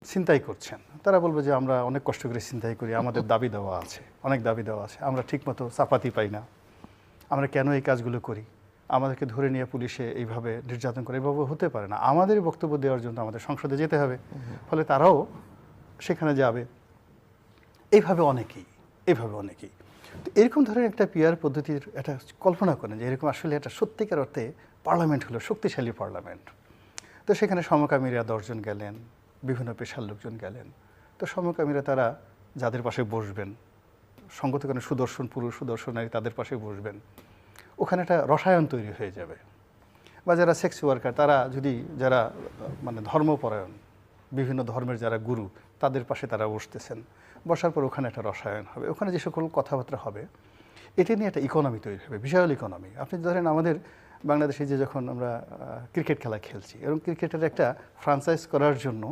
ছিনতাই করছেন, তারা বলবে যে আমরা অনেক কষ্ট করে ছিনতাই করি, আমাদের দাবি দেওয়া আছে, অনেক দাবি দেওয়া আছে, আমরা ঠিকমতো চাপাতি পাই না, আমরা কেন এই কাজগুলো করি, আমাদেরকে ধরে নিয়ে পুলিশে এইভাবে নির্যাতন করে, এইভাবে হতে পারে না, আমাদের বক্তব্য দেওয়ার জন্য আমাদের সংসদে যেতে হবে। ফলে তারাও সেখানে যাবে। এইভাবে অনেকেই তো এরকম ধরনের একটা পিআর পদ্ধতির একটা কল্পনা করেন যে এরকম আসলে একটা সত্যিকার অর্থে পার্লামেন্ট হলো, শক্তিশালী পার্লামেন্ট। তো সেখানে সমকামীরা 10 জন গেলেন, বিভিন্ন পেশার লোকজন গেলেন। তো সমকামীরা তারা যাদের পাশে বসবেন, সঙ্গত কারণে সুদর্শন পুরুষ, সুদর্শন নারী তাদের পাশে বসবেন, ওখানে একটা রসায়ন তৈরি হয়ে যাবে। বা যারা সেক্স ওয়ার্কার, তারা যদি যারা মানে ধর্মপরায়ণ, বিভিন্ন ধর্মের যারা গুরু, তাদের পাশে তারা বসতেছেন, বসার পর ওখানে একটা রসায়ন হবে, ওখানে যে সকল কথাবার্তা হবে এটা নিয়ে একটা ইকোনমি তৈরি হবে, বিশাল ইকোনমি। আপনি ধরেন আমাদের বাংলাদেশে যে যখন আমরা ক্রিকেট খেলা খেলছি, এবং ক্রিকেটের একটা ফ্রাঞ্চাইজ করার জন্য